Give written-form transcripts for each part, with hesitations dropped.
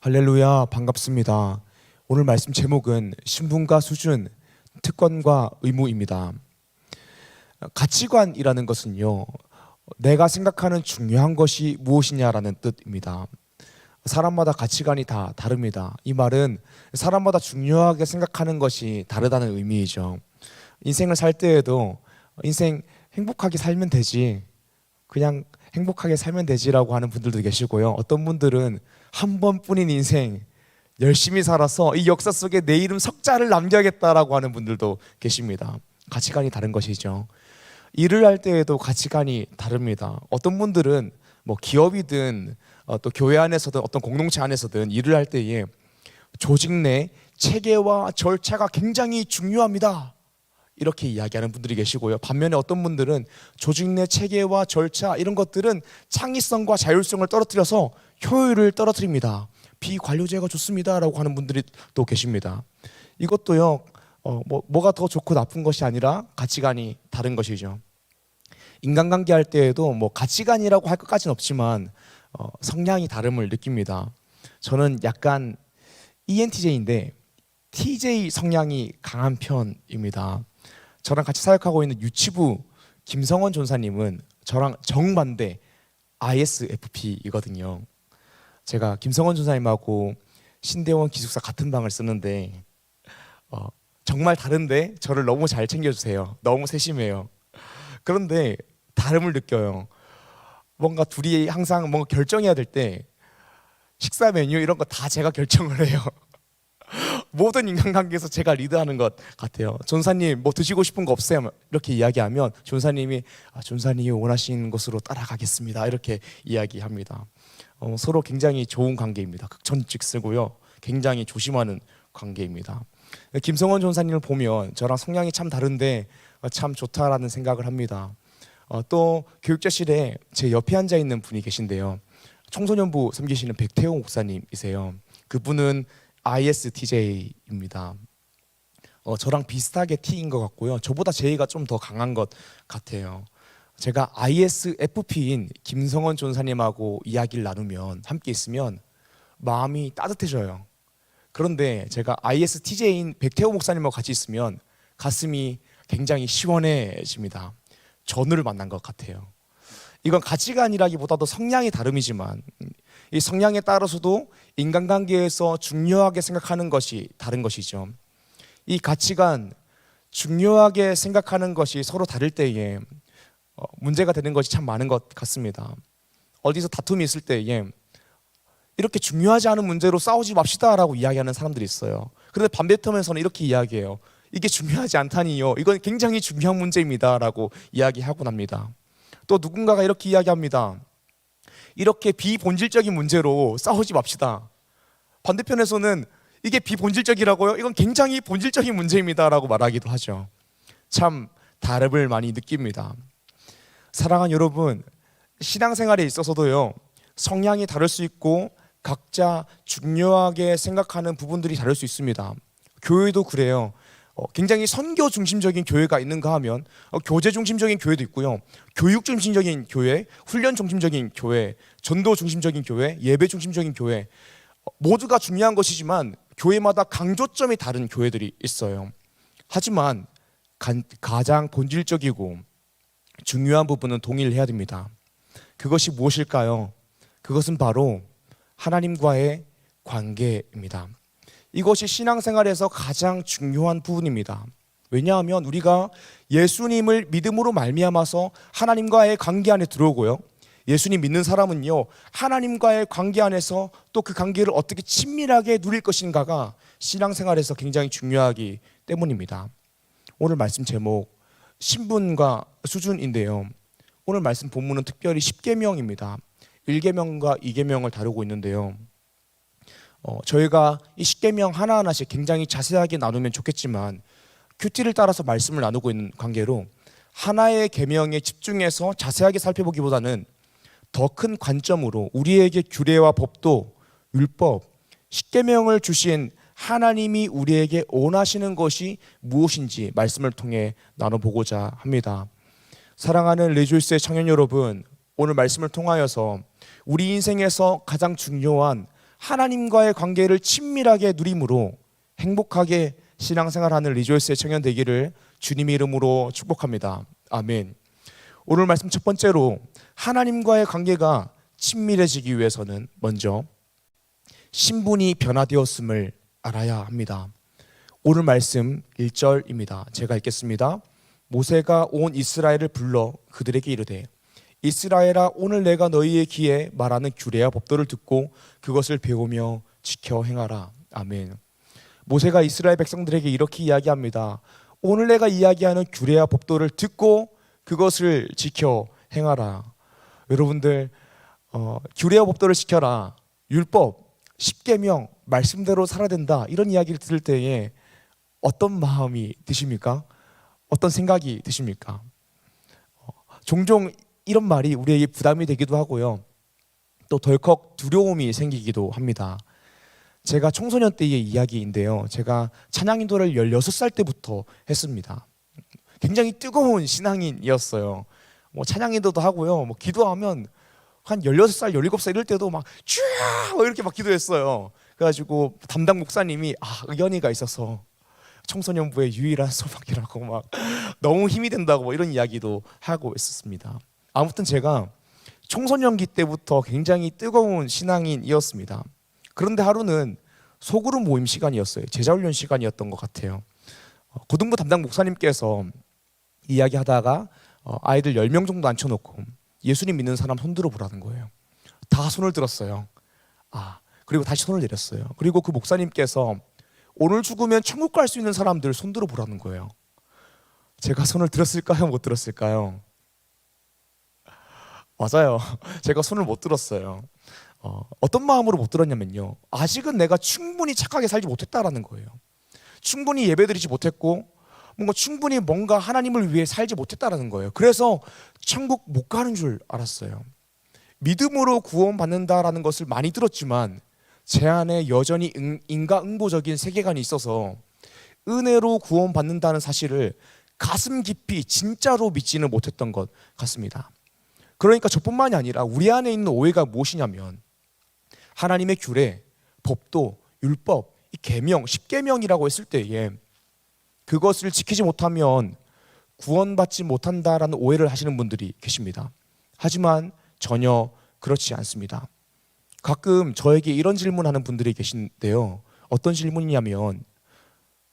할렐루야, 반갑습니다. 오늘 말씀 제목은 신분과 수준, 특권과 의무입니다. 가치관이라는 것은요, 내가 생각하는 중요한 것이 무엇이냐라는 뜻입니다. 사람마다 가치관이 다 다릅니다. 이 말은 사람마다 중요하게 생각하는 것이 다르다는 의미이죠. 인생을 살 때에도 인생 행복하게 살면 되지, 그냥 행복하게 살면 되지라고 하는 분들도 계시고요. 어떤 분들은 한 번뿐인 인생 열심히 살아서 이 역사 속에 내 이름 석자를 남겨야겠다라고 하는 분들도 계십니다. 가치관이 다른 것이죠. 일을 할 때에도 가치관이 다릅니다. 어떤 분들은 뭐 기업이든 또 교회 안에서든 어떤 공동체 안에서든 일을 할 때에 조직 내 체계와 절차가 굉장히 중요합니다, 이렇게 이야기하는 분들이 계시고요. 반면에 어떤 분들은 조직 내 체계와 절차 이런 것들은 창의성과 자율성을 떨어뜨려서 효율을 떨어뜨립니다. 비관료제가 좋습니다라고 하는 분들이 또 계십니다. 이것도요, 뭐가 더 좋고 나쁜 것이 아니라 가치관이 다른 것이죠. 인간관계 할 때에도 뭐 가치관이라고 할 것까지는 없지만 성향이 다름을 느낍니다. 저는 약간 ENTJ인데 TJ 성향이 강한 편입니다. 저랑 같이 사역하고 있는 유치부 김성원 전사님은 저랑 정반대 ISFP이거든요. 제가 김성원 전사님하고 신대원 기숙사 같은 방을 쓰는데 정말 다른데 저를 너무 잘 챙겨주세요. 너무 세심해요. 그런데 다름을 느껴요. 뭔가 둘이 항상 뭔가 결정해야 될 때 식사 메뉴 이런 거 다 제가 결정을 해요. 모든 인간관계에서 제가 리드하는 것 같아요. 전사님 뭐 드시고 싶은 거 없어요? 이렇게 이야기하면 전사님이 전사님이 원하시는 것으로 따라가겠습니다, 이렇게 이야기합니다. 서로 굉장히 좋은 관계입니다. 극천직쓰고요, 굉장히 조심하는 관계입니다. 김성원 전사님을 보면 저랑 성향이 참 다른데 참 좋다라는 생각을 합니다. 또 교육자실에 제 옆에 앉아 있는 분이 계신데요, 청소년부 섬기시는 백태호 목사님이세요. 그분은 ISTJ입니다. 저랑 비슷하게 T인 것 같고요. 저보다 J가 좀 더 강한 것 같아요. 제가 ISFP인 김성원 전사님하고 이야기를 나누면, 함께 있으면 마음이 따뜻해져요. 그런데 제가 ISTJ인 백태호 목사님하고 같이 있으면 가슴이 굉장히 시원해집니다. 전우를 만난 것 같아요. 이건 가치관이라기보다도 성향의 다름이지만 이 성향에 따라서도 인간관계에서 중요하게 생각하는 것이 다른 것이죠. 이 가치관, 중요하게 생각하는 것이 서로 다를 때에 문제가 되는 것이 참 많은 것 같습니다. 어디서 다툼이 있을 때에 이렇게 중요하지 않은 문제로 싸우지 맙시다라고 이야기하는 사람들이 있어요. 그런데 반대편에서는 이렇게 이야기해요. 이게 중요하지 않다니요, 이건 굉장히 중요한 문제입니다 라고 이야기하고 납니다. 또 누군가가 이렇게 이야기합니다. 이렇게 비본질적인 문제로 싸우지 맙시다. 반대편에서는 이게 비본질적이라고요? 이건 굉장히 본질적인 문제입니다 라고 말하기도 하죠. 참 다름을 많이 느낍니다. 사랑하는 여러분, 신앙생활에 있어서도요, 성향이 다를 수 있고 각자 중요하게 생각하는 부분들이 다를 수 있습니다. 교회도 그래요. 굉장히 선교 중심적인 교회가 있는가 하면 교제 중심적인 교회도 있고요, 교육 중심적인 교회, 훈련 중심적인 교회, 전도 중심적인 교회, 예배 중심적인 교회, 모두가 중요한 것이지만 교회마다 강조점이 다른 교회들이 있어요. 하지만 가장 본질적이고 중요한 부분은 동일해야 됩니다. 그것이 무엇일까요? 그것은 바로 하나님과의 관계입니다. 이것이 신앙생활에서 가장 중요한 부분입니다. 왜냐하면 우리가 예수님을 믿음으로 말미암아서 하나님과의 관계 안에 들어오고요, 예수님 믿는 사람은요, 하나님과의 관계 안에서 또 그 관계를 어떻게 친밀하게 누릴 것인가가 신앙생활에서 굉장히 중요하기 때문입니다. 오늘 말씀 제목 신분과 수준인데요, 오늘 말씀 본문은 특별히 10계명입니다. 1계명과 2계명을 다루고 있는데요, 저희가 이 10계명 하나하나씩 굉장히 자세하게 나누면 좋겠지만 큐티를 따라서 말씀을 나누고 있는 관계로 하나의 계명에 집중해서 자세하게 살펴보기보다는 더 큰 관점으로 우리에게 규례와 법도, 율법, 10계명을 주신 하나님이 우리에게 원하시는 것이 무엇인지 말씀을 통해 나눠보고자 합니다. 사랑하는 레조이스의 청년 여러분, 오늘 말씀을 통하여서 우리 인생에서 가장 중요한 하나님과의 관계를 친밀하게 누림으로 행복하게 신앙생활하는 리조이스의 청년 되기를 주님의 이름으로 축복합니다. 아멘. 오늘 말씀 첫 번째로 하나님과의 관계가 친밀해지기 위해서는 먼저 신분이 변화되었음을 알아야 합니다. 오늘 말씀 1절입니다. 제가 읽겠습니다. 모세가 온 이스라엘을 불러 그들에게 이르되 이스라엘아 오늘 내가 너희의 귀에 말하는 규례와 법도를 듣고 그것을 배우며 지켜 행하라. 아멘. 모세가 이스라엘 백성들에게 이렇게 이야기합니다. 오늘 내가 이야기하는 규례와 법도를 듣고 그것을 지켜 행하라. 여러분들 규례와 법도를 지켜라. 율법, 십계명, 말씀대로 살아야 된다. 이런 이야기를 들을 때에 어떤 마음이 드십니까? 어떤 생각이 드십니까? 종종 이런 말이 우리에게 부담이 되기도 하고요. 또 덜컥 두려움이 생기기도 합니다. 제가 청소년 때의 이야기인데요. 제가 찬양 인도를 16살 때부터 했습니다. 굉장히 뜨거운 신앙인이었어요. 찬양 인도도 하고요. 기도하면 한 16살, 17살 이럴 때도 막 쭉 이렇게 막 기도했어요. 그래가지고 담당 목사님이 의연이가 있어서 청소년부의 유일한 소망이라고 막 너무 힘이 된다고 이런 이야기도 하고 있었습니다. 아무튼 제가 청소년기 때부터 굉장히 뜨거운 신앙인이었습니다. 그런데 하루는 소그룹 모임 시간이었어요. 제자훈련 시간이었던 것 같아요. 고등부 담당 목사님께서 이야기하다가 아이들 10명 정도 앉혀놓고 예수님 믿는 사람 손 들어보라는 거예요. 다 손을 들었어요. 그리고 다시 손을 내렸어요. 그리고 그 목사님께서 오늘 죽으면 천국 갈 수 있는 사람들 손 들어보라는 거예요. 제가 손을 들었을까요? 못 들었을까요? 맞아요. 제가 손을 못 들었어요. 어떤 마음으로 못 들었냐면요. 아직은 내가 충분히 착하게 살지 못했다라는 거예요. 충분히 예배드리지 못했고 충분히 뭔가 하나님을 위해 살지 못했다라는 거예요. 그래서 천국 못 가는 줄 알았어요. 믿음으로 구원받는다라는 것을 많이 들었지만 제 안에 여전히 인과응보적인 세계관이 있어서 은혜로 구원받는다는 사실을 가슴 깊이 진짜로 믿지는 못했던 것 같습니다. 그러니까 저뿐만이 아니라 우리 안에 있는 오해가 무엇이냐면 하나님의 규례, 법도, 율법, 이 계명, 십계명이라고 했을 때에 그것을 지키지 못하면 구원받지 못한다라는 오해를 하시는 분들이 계십니다. 하지만 전혀 그렇지 않습니다. 가끔 저에게 이런 질문하는 분들이 계신데요. 어떤 질문이냐면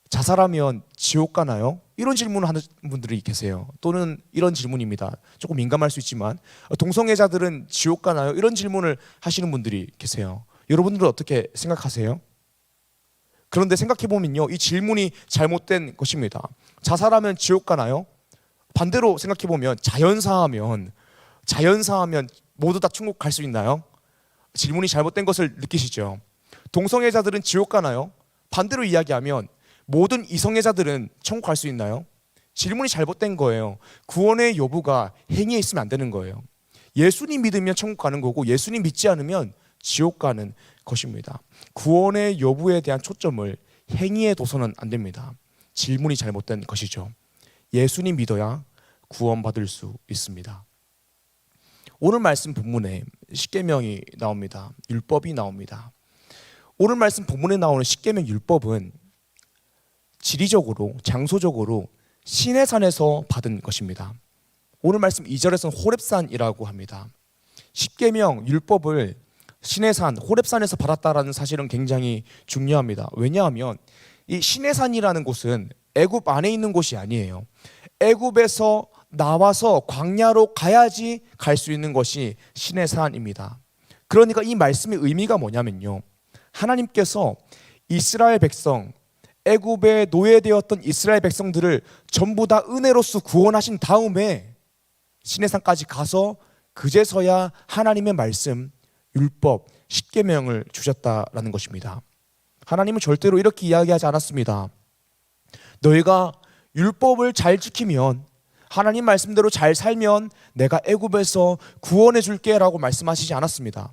자살하면 지옥 가나요? 이런 질문을 하는 분들이 계세요. 또는 이런 질문입니다. 조금 민감할 수 있지만 동성애자들은 지옥 가나요? 이런 질문을 하시는 분들이 계세요. 여러분들은 어떻게 생각하세요? 그런데 생각해보면요, 이 질문이 잘못된 것입니다. 자살하면 지옥 가나요? 반대로 생각해보면 자연사하면 모두 다 천국 갈 수 있나요? 질문이 잘못된 것을 느끼시죠? 동성애자들은 지옥 가나요? 반대로 이야기하면 모든 이성애자들은 천국 갈 수 있나요? 질문이 잘못된 거예요. 구원의 여부가 행위에 있으면 안 되는 거예요. 예수님 믿으면 천국 가는 거고 예수님 믿지 않으면 지옥 가는 것입니다. 구원의 여부에 대한 초점을 행위에 둬서는 안 됩니다. 질문이 잘못된 것이죠. 예수님 믿어야 구원받을 수 있습니다. 오늘 말씀 본문에 십계명이 나옵니다. 율법이 나옵니다. 오늘 말씀 본문에 나오는 십계명 율법은 지리적으로 장소적으로 시내산에서 받은 것입니다. 오늘 말씀 2절에서는 호렙산이라고 합니다. 십계명 율법을 시내산 호렙산에서 받았다라는 사실은 굉장히 중요합니다. 왜냐하면 이 시내산이라는 곳은 애굽 안에 있는 곳이 아니에요. 애굽에서 나와서 광야로 가야지 갈 수 있는 것이 시내산입니다. 그러니까 이 말씀의 의미가 뭐냐면요, 하나님께서 이스라엘 백성, 애굽에 노예되었던 이스라엘 백성들을 전부 다 은혜로서 구원하신 다음에 시내산까지 가서 그제서야 하나님의 말씀, 율법, 십계명을 주셨다라는 것입니다. 하나님은 절대로 이렇게 이야기하지 않았습니다. 너희가 율법을 잘 지키면, 하나님 말씀대로 잘 살면 내가 애굽에서 구원해 줄게 라고 말씀하시지 않았습니다.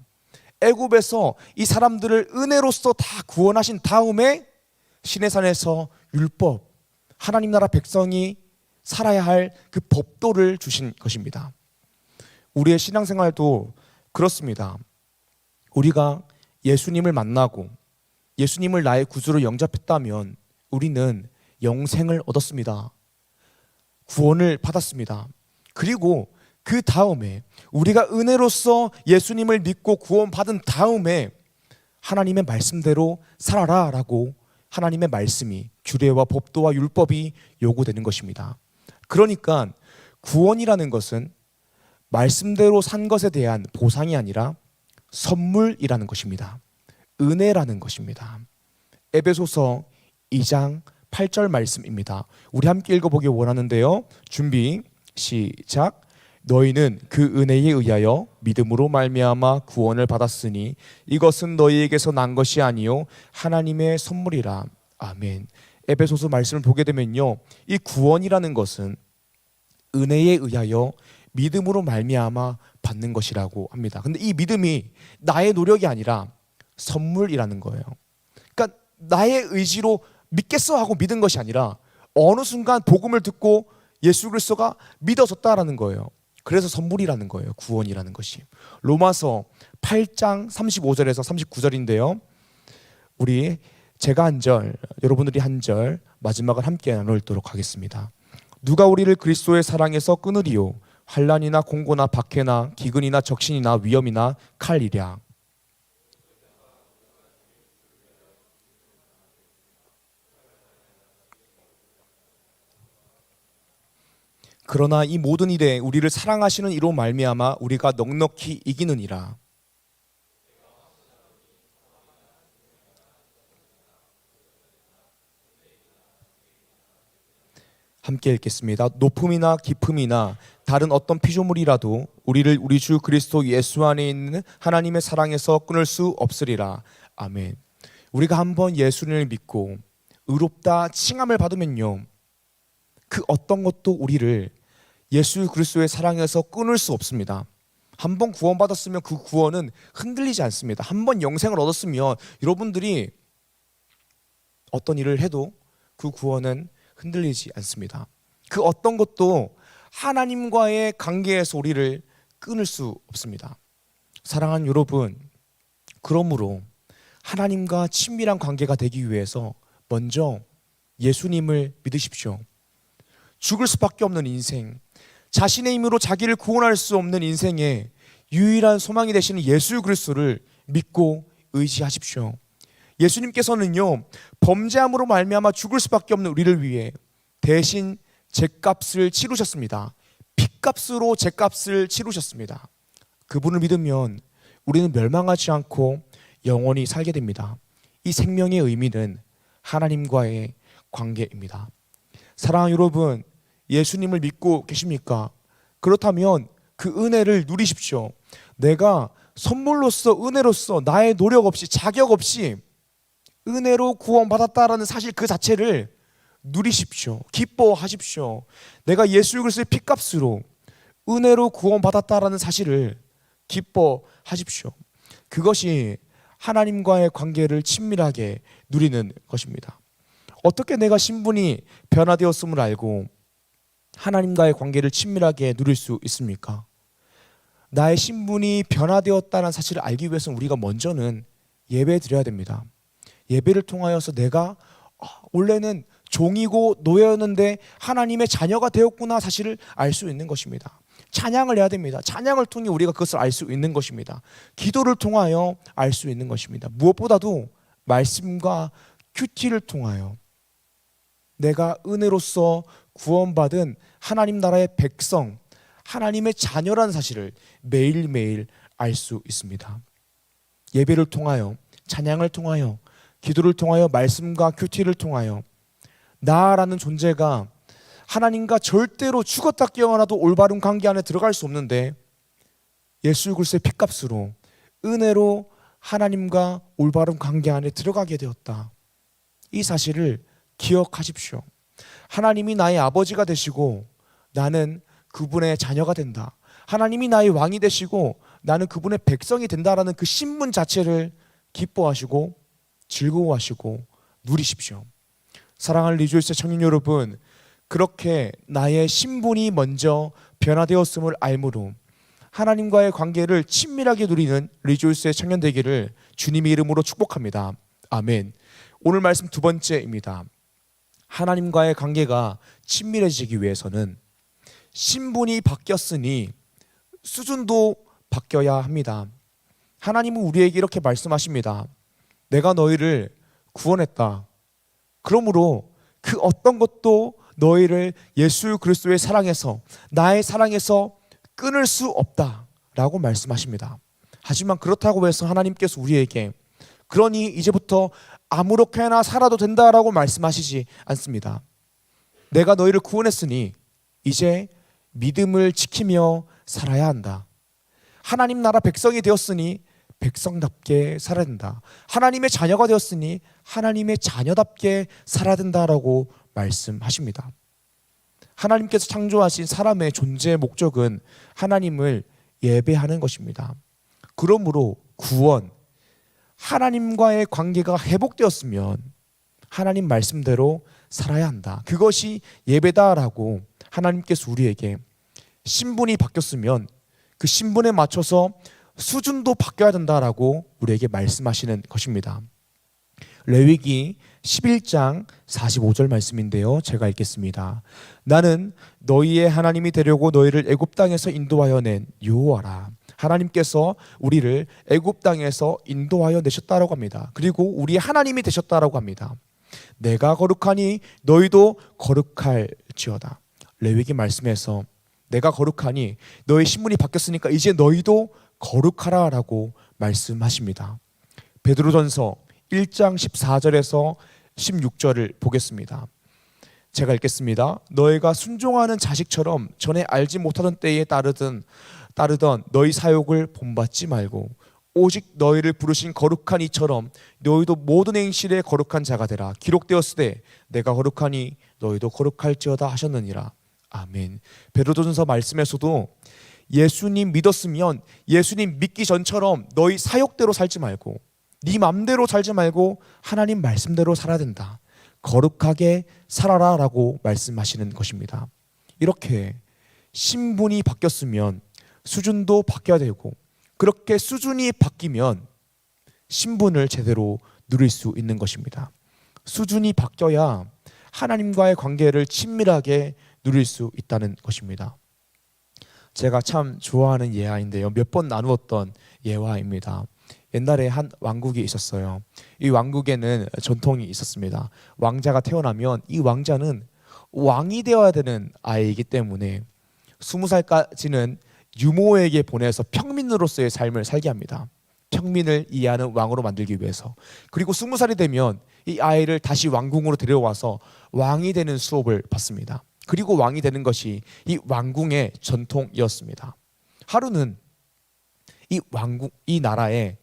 애굽에서 이 사람들을 은혜로서 다 구원하신 다음에 시내산에서 율법, 하나님 나라 백성이 살아야 할 그 법도를 주신 것입니다. 우리의 신앙생활도 그렇습니다. 우리가 예수님을 만나고 예수님을 나의 구주로 영접했다면 우리는 영생을 얻었습니다. 구원을 받았습니다. 그리고 그 다음에 우리가 은혜로서 예수님을 믿고 구원받은 다음에 하나님의 말씀대로 살아라 라고 하나님의 말씀이, 규례와 법도와 율법이 요구되는 것입니다. 그러니까 구원이라는 것은 말씀대로 산 것에 대한 보상이 아니라 선물이라는 것입니다. 은혜라는 것입니다. 에베소서 2장 8절 말씀입니다. 우리 함께 읽어보기 원하는데요. 준비 시작. 너희는 그 은혜에 의하여 믿음으로 말미암아 구원을 받았으니 이것은 너희에게서 난 것이 아니요 하나님의 선물이라. 아멘. 에베소서 말씀을 보게 되면요, 이 구원이라는 것은 은혜에 의하여 믿음으로 말미암아 받는 것이라고 합니다. 근데 이 믿음이 나의 노력이 아니라 선물이라는 거예요. 그러니까 나의 의지로 믿겠어 하고 믿은 것이 아니라 어느 순간 복음을 듣고 예수 그리스도가 믿어졌다라는 거예요. 그래서 선물이라는 거예요. 구원이라는 것이. 로마서 8장 35절에서 39절인데요. 우리 제가 한 절, 여러분들이 한 절, 마지막을 함께 나누도록 하겠습니다. 누가 우리를 그리스도의 사랑에서 끊으리요? 환난이나 공고나 박해나 기근이나 적신이나 위험이나 칼이랴. 그러나 이 모든 일에 우리를 사랑하시는 이로 말미암아 우리가 넉넉히 이기느니라. 함께 읽겠습니다. 높음이나 깊음이나 다른 어떤 피조물이라도 우리를 우리 주 그리스도 예수 안에 있는 하나님의 사랑에서 끊을 수 없으리라. 아멘. 우리가 한번 예수를 믿고 의롭다 칭함을 받으면요, 그 어떤 것도 우리를 예수 그리스도의 사랑에서 끊을 수 없습니다. 한번 구원받았으면 그 구원은 흔들리지 않습니다. 한번 영생을 얻었으면 여러분들이 어떤 일을 해도 그 구원은 흔들리지 않습니다. 그 어떤 것도 하나님과의 관계에서 우리를 끊을 수 없습니다. 사랑하는 여러분, 그러므로 하나님과 친밀한 관계가 되기 위해서 먼저 예수님을 믿으십시오. 죽을 수밖에 없는 인생, 자신의 힘으로 자기를 구원할 수 없는 인생에 유일한 소망이 되시는 예수 그리스도를 믿고 의지하십시오. 예수님께서는요, 범죄함으로 말미암아 죽을 수밖에 없는 우리를 위해 대신 죗값을 치르셨습니다. 핏값으로 죗값을 치르셨습니다. 그분을 믿으면 우리는 멸망하지 않고 영원히 살게 됩니다. 이 생명의 의미는 하나님과의 관계입니다. 사랑하는 여러분, 예수님을 믿고 계십니까? 그렇다면 그 은혜를 누리십시오. 내가 선물로서, 은혜로서 나의 노력 없이, 자격 없이 은혜로 구원받았다라는 사실 그 자체를 누리십시오. 기뻐하십시오. 내가 예수 그리스도의 핏값으로 은혜로 구원받았다라는 사실을 기뻐하십시오. 그것이 하나님과의 관계를 친밀하게 누리는 것입니다. 어떻게 내가 신분이 변화되었음을 알고 하나님과의 관계를 친밀하게 누릴 수 있습니까? 나의 신분이 변화되었다는 사실을 알기 위해서는 우리가 먼저는 예배 드려야 됩니다. 예배를 통하여서 내가 원래는 종이고 노예였는데 하나님의 자녀가 되었구나 사실을 알 수 있는 것입니다. 찬양을 해야 됩니다. 찬양을 통해 우리가 그것을 알 수 있는 것입니다. 기도를 통하여 알 수 있는 것입니다. 무엇보다도 말씀과 큐티를 통하여 내가 은혜로서 구원받은 하나님 나라의 백성, 하나님의 자녀라는 사실을 매일매일 알 수 있습니다. 예배를 통하여, 찬양을 통하여, 기도를 통하여, 말씀과 큐티를 통하여 나라는 존재가 하나님과 절대로 죽었다 깨어나도 올바른 관계 안에 들어갈 수 없는데 예수 그리스도의 핏값으로 은혜로 하나님과 올바른 관계 안에 들어가게 되었다. 이 사실을 기억하십시오. 하나님이 나의 아버지가 되시고 나는 그분의 자녀가 된다. 하나님이 나의 왕이 되시고 나는 그분의 백성이 된다라는 그 신분 자체를 기뻐하시고 즐거워하시고 누리십시오. 사랑하는 리조이스 청년 여러분, 그렇게 나의 신분이 먼저 변화되었음을 알므로 하나님과의 관계를 친밀하게 누리는 리조이스의 청년 되기를 주님의 이름으로 축복합니다. 아멘. 오늘 말씀 두 번째입니다. 하나님과의 관계가 친밀해지기 위해서는 신분이 바뀌었으니 수준도 바뀌어야 합니다. 하나님은 우리에게 이렇게 말씀하십니다. 내가 너희를 구원했다. 그러므로 그 어떤 것도 너희를 예수 그리스도의 사랑에서, 나의 사랑에서 끊을 수 없다라고 말씀하십니다. 하지만 그렇다고 해서 하나님께서 우리에게 그러니 이제부터 아무렇게나 살아도 된다라고 말씀하시지 않습니다. 내가 너희를 구원했으니 이제 믿음을 지키며 살아야 한다. 하나님 나라 백성이 되었으니 백성답게 살아야 된다. 하나님의 자녀가 되었으니 하나님의 자녀답게 살아야 된다라고 말씀하십니다. 하나님께서 창조하신 사람의 존재의 목적은 하나님을 예배하는 것입니다. 그러므로 구원, 하나님과의 관계가 회복되었으면 하나님 말씀대로 살아야 한다. 그것이 예배다라고 하나님께서 우리에게 신분이 바뀌었으면 그 신분에 맞춰서 수준도 바뀌어야 된다라고 우리에게 말씀하시는 것입니다. 레위기 11장 45절 말씀인데요. 제가 읽겠습니다. 나는 너희의 하나님이 되려고 너희를 애굽 땅에서 인도하여 낸 여호와라. 하나님께서 우리를 애굽 땅에서 인도하여 내셨다라고 합니다. 그리고 우리의 하나님이 되셨다라고 합니다. 내가 거룩하니 너희도 거룩할지어다. 레위기 말씀에서 내가 거룩하니 너의 신분이 바뀌었으니까 이제 너희도 거룩하라라고 말씀하십니다. 베드로전서 1장 14절에서 16절을 보겠습니다. 제가 읽겠습니다. 너희가 순종하는 자식처럼 전에 알지 못하던 때에 따르던 너희 사욕을 본받지 말고 오직 너희를 부르신 거룩한 이처럼 너희도 모든 행실에 거룩한 자가 되라. 기록되었으되 내가 거룩하니 너희도 거룩할지어다 하셨느니라. 아멘. 베드로전서 말씀에서도 예수님 믿었으면 예수님 믿기 전처럼 너희 사욕대로 살지 말고 네 맘대로 살지 말고 하나님 말씀대로 살아야 된다. 거룩하게 살아라 라고 말씀하시는 것입니다. 이렇게 신분이 바뀌었으면 수준도 바뀌어야 되고 그렇게 수준이 바뀌면 신분을 제대로 누릴 수 있는 것입니다. 수준이 바뀌어야 하나님과의 관계를 친밀하게 누릴 수 있다는 것입니다. 제가 참 좋아하는 예화인데요. 몇 번 나누었던 예화입니다. 옛날에 한 왕국이 있었어요. 이 왕국에는 전통이 있었습니다. 왕자가 태어나면 이 왕자는 왕이 되어야 되는 아이이기 때문에 20살까지는 유모에게 보내서 평민으로서의 삶을 살게 합니다. 평민을 이해하는 왕으로 만들기 위해서. 그리고 20살이 되면 이 아이를 다시 왕궁으로 데려와서 왕이 되는 수업을 받습니다. 그리고 왕이 되는 것이 이 왕궁의 전통이었습니다. 하루는 이 나라에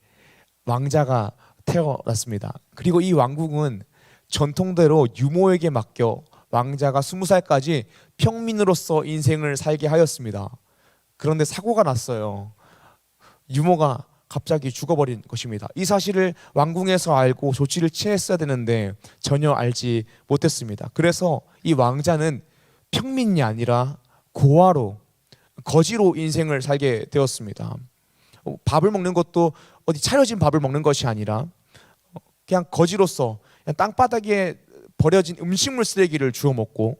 왕자가 태어났습니다. 그리고 이 왕궁은 전통대로 유모에게 맡겨 왕자가 20살까지 평민으로서 인생을 살게 하였습니다. 그런데 사고가 났어요. 유모가 갑자기 죽어버린 것입니다. 이 사실을 왕궁에서 알고 조치를 취했어야 되는데 전혀 알지 못했습니다. 그래서 이 왕자는 평민이 아니라 고아로, 거지로 인생을 살게 되었습니다. 밥을 먹는 것도 어디 차려진 밥을 먹는 것이 아니라 그냥 거지로서 그냥 땅바닥에 버려진 음식물 쓰레기를 주워 먹고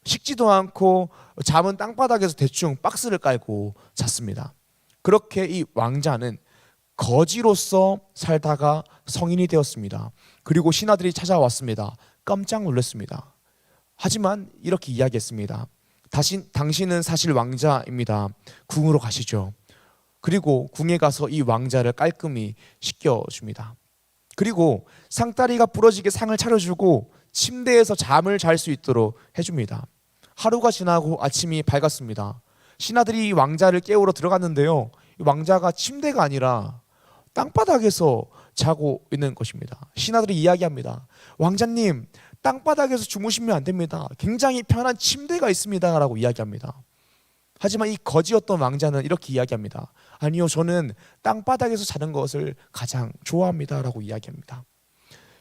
식지도 않고 잠은 땅바닥에서 대충 박스를 깔고 잤습니다. 그렇게 이 왕자는 거지로서 살다가 성인이 되었습니다. 그리고 신하들이 찾아왔습니다. 깜짝 놀랐습니다. 하지만 이렇게 이야기했습니다. 당신은 사실 왕자입니다. 궁으로 가시죠. 그리고 궁에 가서 이 왕자를 깔끔히 씻겨줍니다. 그리고 상다리가 부러지게 상을 차려주고 침대에서 잠을 잘 수 있도록 해줍니다. 하루가 지나고 아침이 밝았습니다. 신하들이 이 왕자를 깨우러 들어갔는데요. 이 왕자가 침대가 아니라 땅바닥에서 자고 있는 것입니다. 신하들이 이야기합니다. 왕자님, 땅바닥에서 주무시면 안 됩니다. 굉장히 편한 침대가 있습니다 라고 이야기합니다. 하지만 이 거지였던 왕자는 이렇게 이야기합니다. 아니요, 저는 땅바닥에서 자는 것을 가장 좋아합니다 라고 이야기합니다.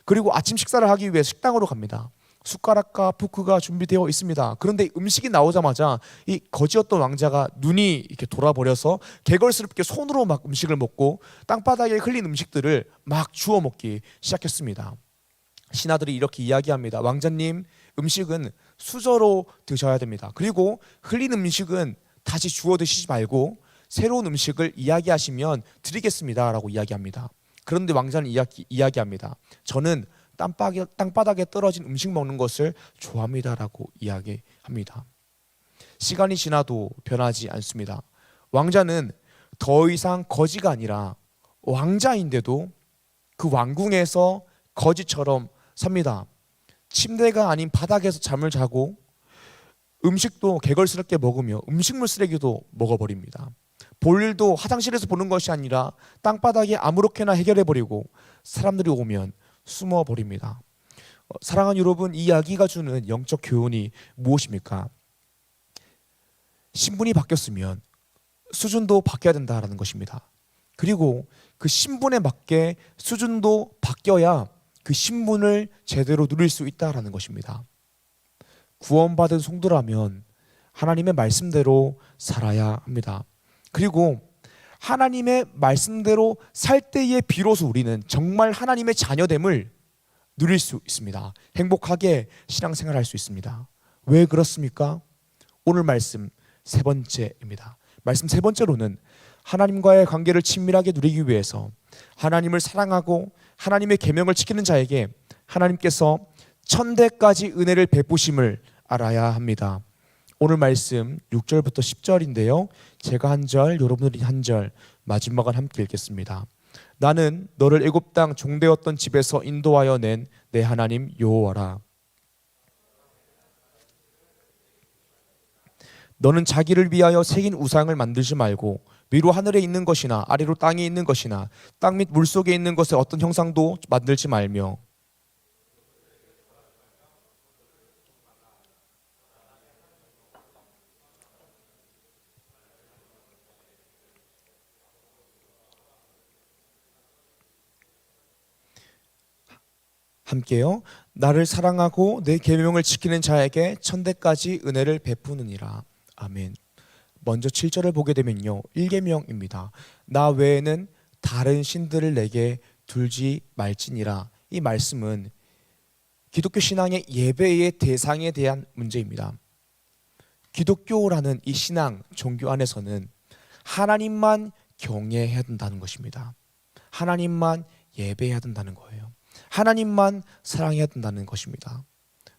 그리고 아침 식사를 하기 위해 식당으로 갑니다. 숟가락과 포크가 준비되어 있습니다. 그런데 음식이 나오자마자 이 거지였던 왕자가 눈이 이렇게 돌아버려서 개걸스럽게 손으로 막 음식을 먹고 땅바닥에 흘린 음식들을 막 주워 먹기 시작했습니다. 신하들이 이렇게 이야기합니다. 왕자님, 음식은 수저로 드셔야 됩니다. 그리고 흘린 음식은 다시 주워 드시지 말고 새로운 음식을 이야기하시면 드리겠습니다 라고 이야기합니다. 그런데 왕자는 이야기합니다. 저는 땅바닥에 떨어진 음식 먹는 것을 좋아합니다 라고 이야기합니다. 시간이 지나도 변하지 않습니다. 왕자는 더 이상 거지가 아니라 왕자인데도 그 왕궁에서 거지처럼 삽니다. 침대가 아닌 바닥에서 잠을 자고 음식도 개걸스럽게 먹으며 음식물 쓰레기도 먹어버립니다. 볼일도 화장실에서 보는 것이 아니라 땅바닥에 아무렇게나 해결해버리고 사람들이 오면 숨어버립니다. 사랑하는 여러분, 이 이야기가 주는 영적 교훈이 무엇입니까? 신분이 바뀌었으면 수준도 바뀌어야 된다는 것입니다. 그리고 그 신분에 맞게 수준도 바뀌어야 그 신분을 제대로 누릴 수 있다는 것입니다. 구원받은 성도라면 하나님의 말씀대로 살아야 합니다. 그리고 하나님의 말씀대로 살 때에 비로소 우리는 정말 하나님의 자녀됨을 누릴 수 있습니다. 행복하게 신앙생활할 수 있습니다. 왜 그렇습니까? 오늘 말씀 세 번째입니다. 말씀 세 번째로는 하나님과의 관계를 친밀하게 누리기 위해서 하나님을 사랑하고 하나님의 계명을 지키는 자에게 하나님께서 천대까지 은혜를 베푸심을 알아야 합니다. 오늘 말씀 6절부터 10절인데요. 제가 한 절, 여러분들이 한 절, 마지막은 함께 읽겠습니다. 나는 너를 애굽 땅 종되었던 집에서 인도하여 낸 내 하나님 여호와라. 너는 자기를 위하여 새긴 우상을 만들지 말고 위로 하늘에 있는 것이나 아래로 땅에 있는 것이나 땅 및 물속에 있는 것의 어떤 형상도 만들지 말며 함께요. 나를 사랑하고 내 계명을 지키는 자에게 천대까지 은혜를 베푸느니라. 아멘. 먼저 7절을 보게 되면요. 1계명입니다. 나 외에는 다른 신들을 내게 둘지 말지니라. 이 말씀은 기독교 신앙의 예배의 대상에 대한 문제입니다. 기독교라는 이 신앙 종교 안에서는 하나님만 경외해야 된다는 것입니다. 하나님만 예배해야 된다는 거예요. 하나님만 사랑해야 된다는 것입니다.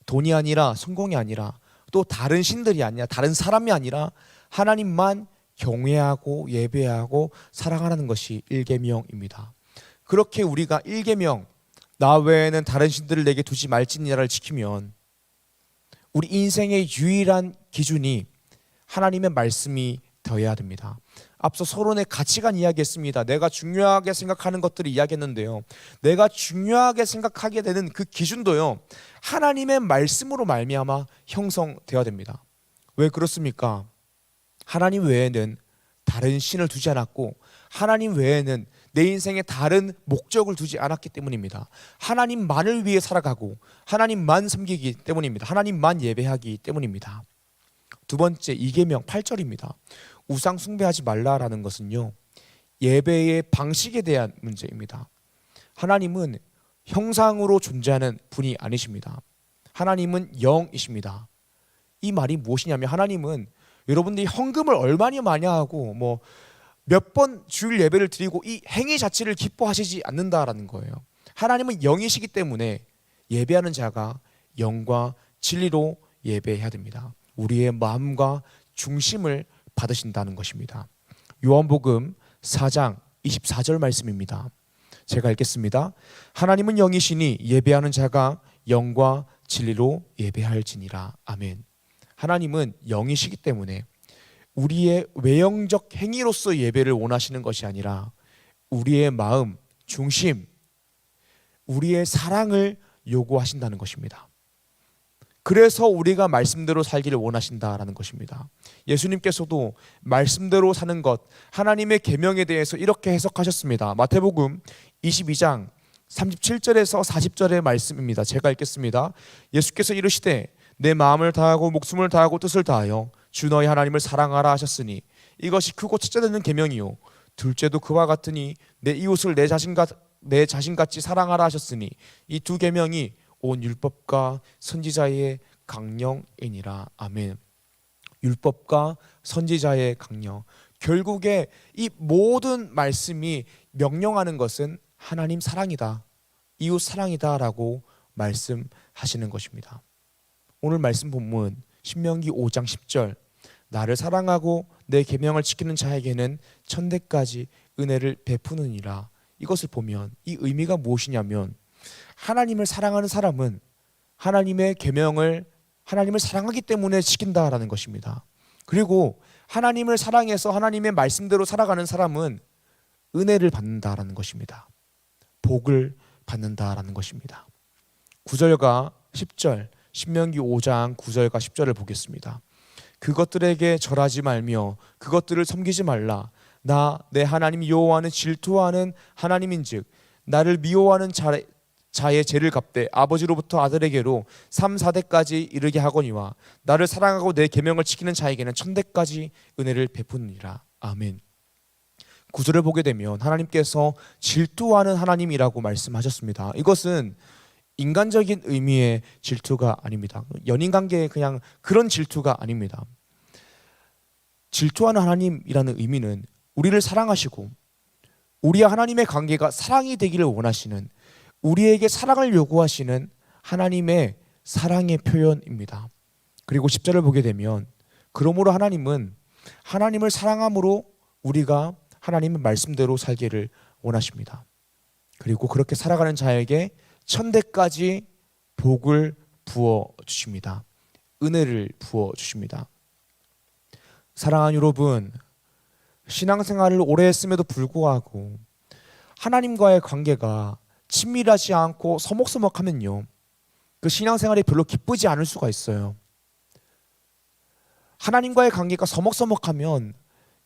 돈이 아니라 성공이 아니라 또 다른 신들이 아니라 다른 사람이 아니라 하나님만 경외하고 예배하고 사랑하라는 것이 1계명입니다. 그렇게 우리가 1계명 나 외에는 다른 신들을 내게 두지 말지니라를 지키면 우리 인생의 유일한 기준이 하나님의 말씀이 되어야 됩니다. 앞서 서론의 가치관 이야기했습니다. 내가 중요하게 생각하는 것들을 이야기했는데요. 내가 중요하게 생각하게 되는 그 기준도요. 하나님의 말씀으로 말미암아 형성되어야 됩니다. 왜 그렇습니까? 하나님 외에는 다른 신을 두지 않았고 하나님 외에는 내 인생에 다른 목적을 두지 않았기 때문입니다. 하나님만을 위해 살아가고 하나님만 섬기기 때문입니다. 하나님만 예배하기 때문입니다. 두 번째 2계명 8절입니다. 우상 숭배하지 말라라는 것은요. 예배의 방식에 대한 문제입니다. 하나님은 형상으로 존재하는 분이 아니십니다. 하나님은 영이십니다. 이 말이 무엇이냐면 하나님은 여러분들이 헌금을 얼마나 많이 하고 뭐 몇 번 주일 예배를 드리고 이 행위 자체를 기뻐하시지 않는다라는 거예요. 하나님은 영이시기 때문에 예배하는 자가 영과 진리로 예배해야 됩니다. 우리의 마음과 중심을 받으신다는 것입니다. 요한복음 4장 24절 말씀입니다. 제가 읽겠습니다. 하나님은 영이시니 예배하는 자가 영과 진리로 예배할지니라. 아멘. 하나님은 영이시기 때문에 우리의 외형적 행위로서 예배를 원하시는 것이 아니라 우리의 마음, 중심, 우리의 사랑을 요구하신다는 것입니다. 그래서 우리가 말씀대로 살기를 원하신다라는 것입니다. 예수님께서도 말씀대로 사는 것, 하나님의 계명에 대해서 이렇게 해석하셨습니다. 마태복음 22장 37절에서 40절의 말씀입니다. 제가 읽겠습니다. 예수께서 이르시되 내 마음을 다하고 목숨을 다하고 뜻을 다하여 주 너희 하나님을 사랑하라 하셨으니 이것이 크고 첫째 되는 계명이요 둘째도 그와 같으니 내 이웃을 내 자신같이 사랑하라 하셨으니 이 두 계명이 온 율법과 선지자의 강령이니라. 아멘. 율법과 선지자의 강령. 결국에 이 모든 말씀이 명령하는 것은 하나님 사랑이다, 이웃 사랑이다 라고 말씀하시는 것입니다. 오늘 말씀 본문 신명기 5장 10절 나를 사랑하고 내 계명을 지키는 자에게는 천대까지 은혜를 베푸느니라. 이것을 보면 이 의미가 무엇이냐면 하나님을 사랑하는 사람은 하나님의 계명을 하나님을 사랑하기 때문에 지킨다라는 것입니다. 그리고 하나님을 사랑해서 하나님의 말씀대로 살아가는 사람은 은혜를 받는다라는 것입니다. 복을 받는다라는 것입니다. 9절과 10절 신명기 5장 9절과 10절을 보겠습니다. 그것들에게 절하지 말며 그것들을 섬기지 말라. 나 내 하나님 여호와는 질투하는 하나님인즉 나를 미워하는 자의 죄를 갚되 아버지로부터 아들에게로 3, 4대까지 이르게 하거니와 나를 사랑하고 내 계명을 지키는 자에게는 천대까지 은혜를 베푸느니라. 아멘. 9절을 보게 되면 하나님께서 질투하는 하나님이라고 말씀하셨습니다. 이것은 인간적인 의미의 질투가 아닙니다. 연인관계의 그냥 그런 질투가 아닙니다. 질투하는 하나님이라는 의미는 우리를 사랑하시고 우리와 하나님의 관계가 사랑이 되기를 원하시는, 우리에게 사랑을 요구하시는 하나님의 사랑의 표현입니다. 그리고 10절을 보게 되면 그러므로 하나님은 하나님을 사랑함으로 우리가 하나님의 말씀대로 살기를 원하십니다. 그리고 그렇게 살아가는 자에게 천대까지 복을 부어 주십니다. 은혜를 부어 주십니다. 사랑하는 여러분, 신앙생활을 오래 했음에도 불구하고 하나님과의 관계가 친밀하지 않고 서먹서먹하면요, 그 신앙생활이 별로 기쁘지 않을 수가 있어요. 하나님과의 관계가 서먹서먹하면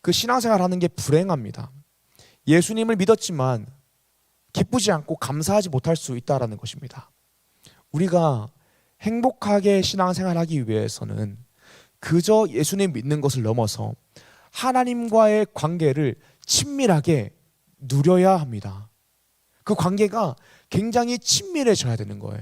그 신앙생활 하는 게 불행합니다. 예수님을 믿었지만 기쁘지 않고 감사하지 못할 수 있다는 것입니다. 우리가 행복하게 신앙생활하기 위해서는 그저 예수님 믿는 것을 넘어서 하나님과의 관계를 친밀하게 누려야 합니다. 그 관계가 굉장히 친밀해져야 되는 거예요.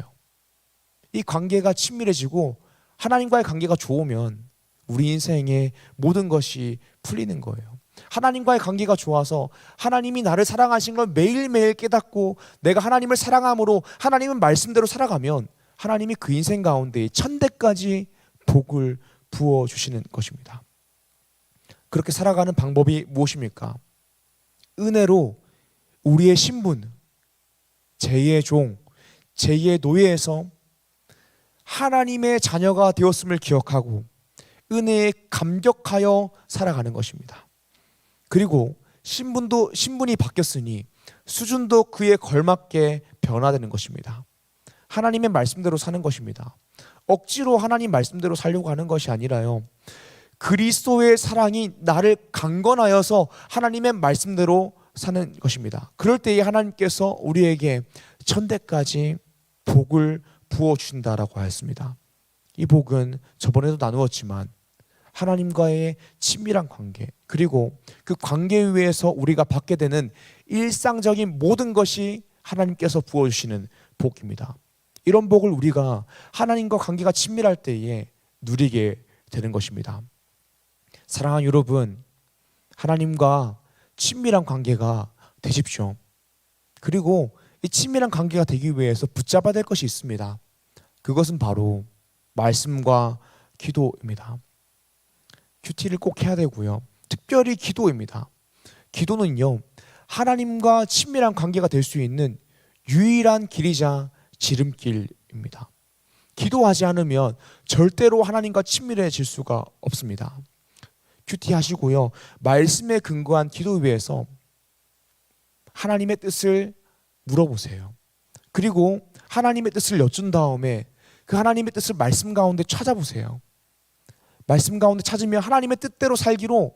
이 관계가 친밀해지고 하나님과의 관계가 좋으면 우리 인생의 모든 것이 풀리는 거예요. 하나님과의 관계가 좋아서 하나님이 나를 사랑하신 걸 매일매일 깨닫고 내가 하나님을 사랑함으로 하나님은 말씀대로 살아가면 하나님이 그 인생 가운데 천대까지 복을 부어주시는 것입니다. 그렇게 살아가는 방법이 무엇입니까? 은혜로 우리의 신분, 제2의 종, 제2의 노예에서 하나님의 자녀가 되었음을 기억하고 은혜에 감격하여 살아가는 것입니다. 그리고 신분이 바뀌었으니 수준도 그에 걸맞게 변화되는 것입니다. 하나님의 말씀대로 사는 것입니다. 억지로 하나님 말씀대로 살려고 하는 것이 아니라요, 그리스도의 사랑이 나를 강건하여서 하나님의 말씀대로 사는 것입니다. 그럴 때에 하나님께서 우리에게 천대까지 복을 부어주신다라고 하였습니다. 이 복은 저번에도 나누었지만 하나님과의 친밀한 관계, 그리고 그 관계 위에서 우리가 받게 되는 일상적인 모든 것이 하나님께서 부어주시는 복입니다. 이런 복을 우리가 하나님과 관계가 친밀할 때에 누리게 되는 것입니다. 사랑하는 여러분, 하나님과 친밀한 관계가 되십시오. 그리고 이 친밀한 관계가 되기 위해서 붙잡아야 될 것이 있습니다. 그것은 바로 말씀과 기도입니다. 큐티를 꼭 해야 되고요. 특별히 기도입니다. 기도는요, 하나님과 친밀한 관계가 될 수 있는 유일한 길이자 지름길입니다. 기도하지 않으면 절대로 하나님과 친밀해질 수가 없습니다. 큐티 하시고요, 말씀에 근거한 기도 위에서 하나님의 뜻을 물어보세요. 그리고 하나님의 뜻을 여쭌 다음에 그 하나님의 뜻을 말씀 가운데 찾아보세요. 말씀 가운데 찾으면 하나님의 뜻대로 살기로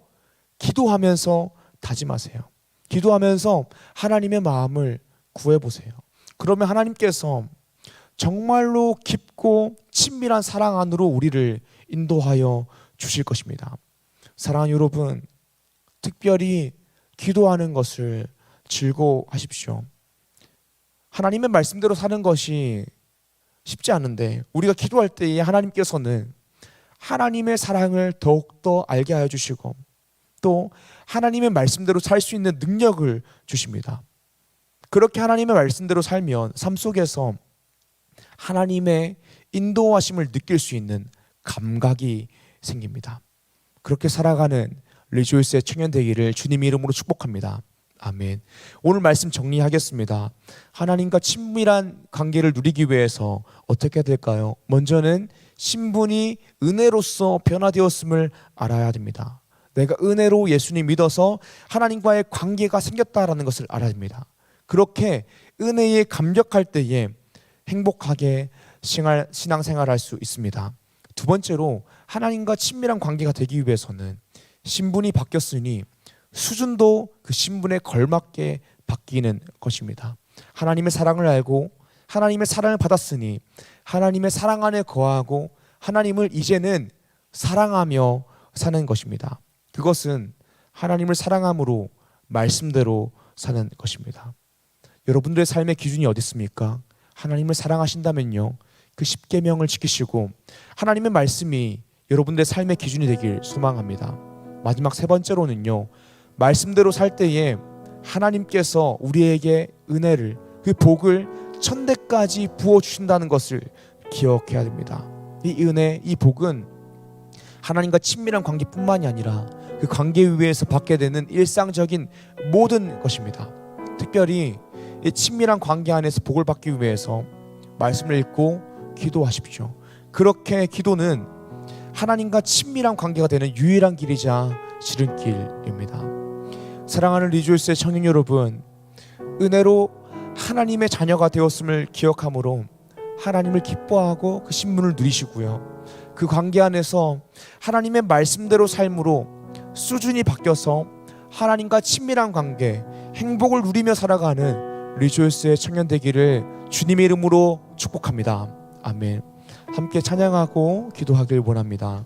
기도하면서 다짐하세요. 기도하면서 하나님의 마음을 구해보세요. 그러면 하나님께서 정말로 깊고 친밀한 사랑 안으로 우리를 인도하여 주실 것입니다. 사랑하는 여러분, 특별히 기도하는 것을 즐거워하십시오. 하나님의 말씀대로 사는 것이 쉽지 않은데 우리가 기도할 때에 하나님께서는 하나님의 사랑을 더욱더 알게 하여 주시고 또 하나님의 말씀대로 살 수 있는 능력을 주십니다. 그렇게 하나님의 말씀대로 살면 삶 속에서 하나님의 인도하심을 느낄 수 있는 감각이 생깁니다. 그렇게 살아가는 리조이스의 청년 되기를 주님 이름으로 축복합니다. 아멘. 오늘 말씀 정리하겠습니다. 하나님과 친밀한 관계를 누리기 위해서 어떻게 해야 될까요? 먼저는 신분이 은혜로서 변화되었음을 알아야 됩니다. 내가 은혜로 예수님 믿어서 하나님과의 관계가 생겼다라는 것을 알아야 됩니다. 그렇게 은혜에 감격할 때에 행복하게 신앙생활을 할 수 있습니다. 두 번째로 하나님과 친밀한 관계가 되기 위해서는 신분이 바뀌었으니 수준도 그 신분에 걸맞게 바뀌는 것입니다. 하나님의 사랑을 알고 하나님의 사랑을 받았으니 하나님의 사랑 안에 거하고 하나님을 이제는 사랑하며 사는 것입니다. 그것은 하나님을 사랑함으로 말씀대로 사는 것입니다. 여러분들의 삶의 기준이 어디 있습니까? 하나님을 사랑하신다면요, 그 십계명을 지키시고 하나님의 말씀이 여러분들의 삶의 기준이 되길 소망합니다. 마지막 세 번째로는요, 말씀대로 살 때에 하나님께서 우리에게 은혜를, 그 복을 천대까지 부어주신다는 것을 기억해야 됩니다. 이 은혜, 이 복은 하나님과 친밀한 관계뿐만이 아니라 그 관계 위에서 받게 되는 일상적인 모든 것입니다. 특별히 이 친밀한 관계 안에서 복을 받기 위해서 말씀을 읽고 기도하십시오. 그렇게 기도는 하나님과 친밀한 관계가 되는 유일한 길이자 지름길입니다. 사랑하는 리조이스의 청년 여러분, 은혜로 하나님의 자녀가 되었음을 기억함으로 하나님을 기뻐하고 그 신분을 누리시고요, 그 관계 안에서 하나님의 말씀대로 삶으로 수준이 바뀌어서 하나님과 친밀한 관계, 행복을 누리며 살아가는 리조이스의 청년 되기를 주님의 이름으로 축복합니다. 아멘. 함께 찬양하고 기도하길 원합니다.